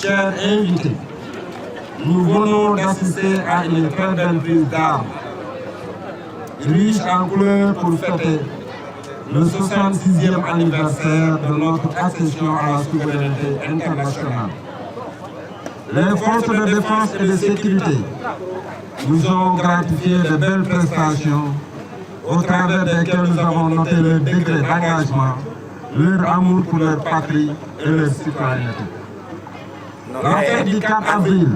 Chers invités, nous venons d'assister à une très belle prise d'armes, riche en couleurs pour fêter le 66e anniversaire de notre accession à la souveraineté internationale. Les forces de défense et de sécurité nous ont gratifié de belles prestations au travers desquelles nous avons noté leur degré d'engagement, leur amour pour leur patrie et leur citoyenneté. La fête du 4 avril,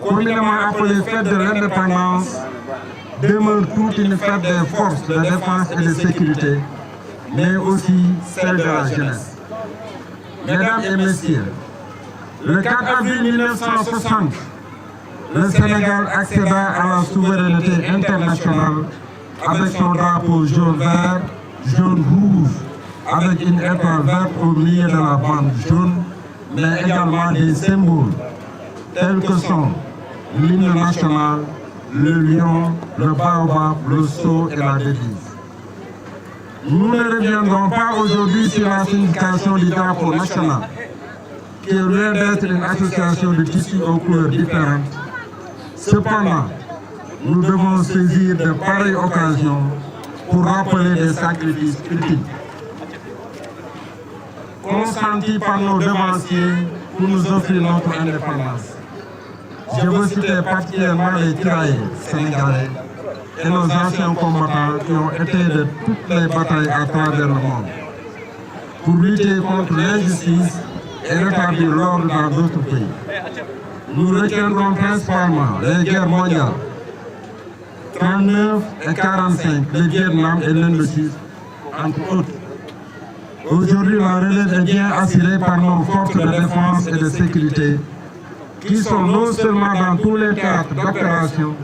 communément appelée fête de l'indépendance, demeure toute une fête des forces de défense et de sécurité, mais aussi celle de la jeunesse. Mesdames et messieurs, le 4 avril 1960, le Sénégal accéda à la souveraineté internationale avec son drapeau jaune-vert, jaune-rouge, avec une étoile verte au milieu de la bande jaune, mais également des symboles tels que sont l'hymne national, le lion, le baobab, le sceau et la devise. Nous ne reviendrons pas aujourd'hui sur la signification du drapeau national, qui est loin d'être une association de tissus aux couleurs différentes. Cependant, nous devons saisir de pareilles occasions pour rappeler des sacrifices ultimes consentis par nos devanciers pour nous offrir notre indépendance. Je veux citer particulièrement les tirailleurs sénégalais et nos anciens combattants qui ont été de toutes les batailles à travers le monde pour lutter contre l'injustice et rétablir l'ordre dans d'autres pays. Nous retiendrons principalement les guerres mondiales 39 et 45, le Vietnam et l'Indochine, entre autres. Aujourd'hui, la relève est bien assurée par nos forces de défense et de sécurité qui sont non seulement dans tous les théâtres d'opération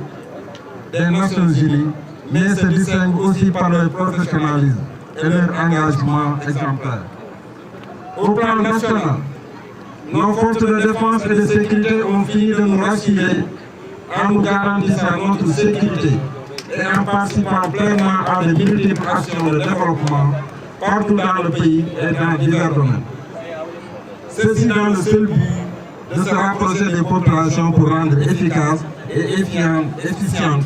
des Nations Unies, mais se distinguent aussi par leur professionnalisme et leur engagement exemplaire. Au plan national, nos forces de défense et de sécurité ont fini de nous rassurer en nous garantissant notre sécurité et en participant pleinement à de multiples actions de développement partout dans le pays et dans divers domaines. Ceci dans le seul but de se rapprocher des populations pour rendre efficace et efficiente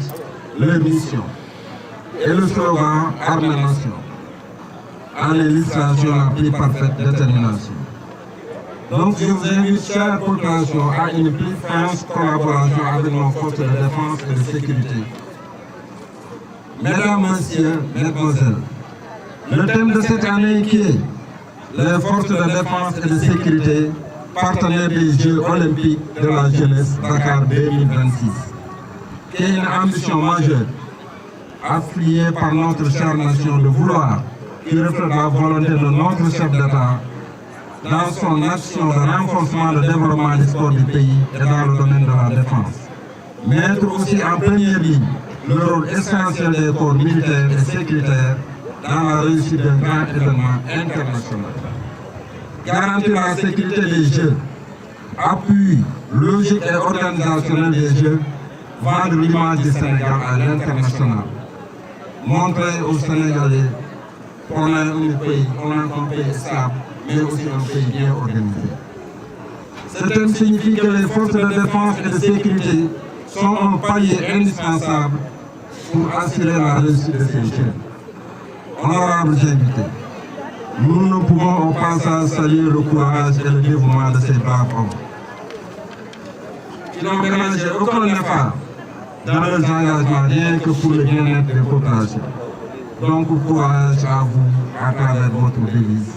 leur mission. Et le slogan « Armée-Nation » en illustration la plus parfaite détermination. Donc je vous invite, chère population, à une plus franche collaboration avec nos forces de défense et de sécurité. Mesdames, Messieurs, Mesdemoiselles, le thème de cette année qui est les forces de défense et de sécurité, partenaires des Jeux olympiques de la jeunesse Dakar 2026, qui est une ambition majeure, affiliée par notre chère nation de vouloir, qui reflète la volonté de notre chef d'État dans son action de renforcement et de développement du sport du pays et dans le domaine de la défense. Mettre aussi en première ligne le rôle essentiel des corps militaires et sécuritaires dans la réussite d'un grand événement international. Garantir la sécurité des Jeux, appui logique et organisationnel des Jeux, vendre l'image du Sénégal à l'international. montrer aux Sénégalais qu'on a un pays stable, mais aussi un pays bien organisé. Ce thème signifie que les forces de défense et de sécurité sont un palier indispensable pour assurer la réussite de ces jeunes. Honorables invités, nous ne pouvons au passage saluer le courage et le dévouement de ces braves hommes, qui n'ont ménagé aucun effort dans leurs engagements, rien que pour le bien-être des populations. Donc, courage à vous à travers votre devise.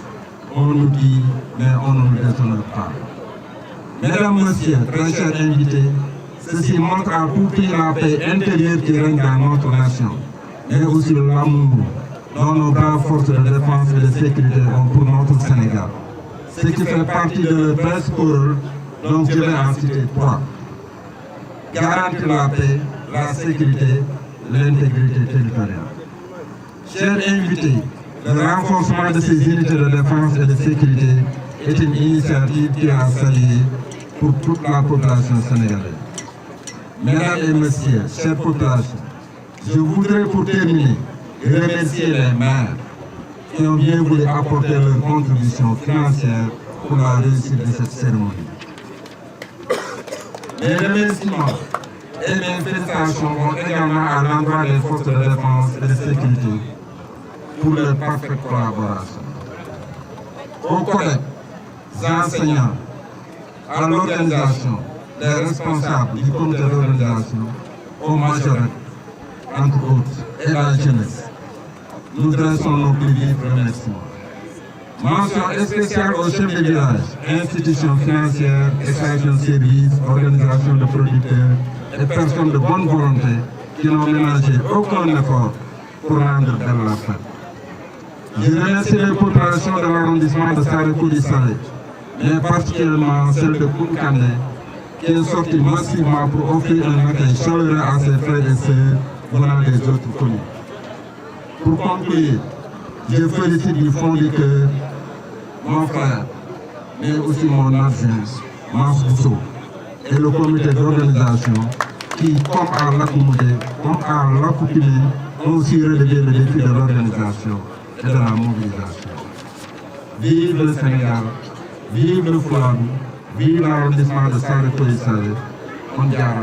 On nous dit, mais on ne nous déshonore pas. Mesdames, Messieurs, très chers invités, ceci montre à tout prix la paix intérieure qui règne dans notre nation, mais aussi l'amour dont nos braves forces de défense et de sécurité ont pour notre Sénégal. Ce qui fait partie de leur principal rôle, donc je vais en citer 3. Garantir la paix, la sécurité, l'intégrité territoriale. Chers invités, le renforcement de ces unités de défense et de sécurité est une initiative qui a salué pour toute la population sénégalaise. Mesdames et messieurs, chères populations, je voudrais pour terminer remercier les maires qui ont bien voulu apporter leur contribution financière pour la réussite de cette cérémonie. Mes remerciements et mes félicitations vont également à l'endroit des forces de défense et de sécurité pour leur parfaite collaboration. Aux collègues, enseignants, à l'organisation, les responsables du comité d'organisation, aux majorettes, entre autres, et la jeunesse, nous dressons nos plus vifs remerciements. Mention spéciale aux chefs de village, institutions financières, stations de services, organisations de producteurs et personnes de bonne volonté qui n'ont ménagé aucun effort pour rendre belle la fête. Je remercie les populations de l'arrondissement de Sarekodi-Salé, mais particulièrement celle de Koukandé, qui est sortie massivement pour offrir un accueil chaleureux à ses frères et sœurs venant des autres communes. Pour conclure, je félicite du fond du cœur mon frère, mais aussi mon adjoint, Mans Bousso, et le comité d'organisation qui, comme à l'accommoder, comme à l'accoutumée, ont aussi relevé le défi de l'organisation et de la mobilisation. Vive le Sénégal, vive le Fouladou, vive l'arrondissement de Sarekodi-Salé, on diara.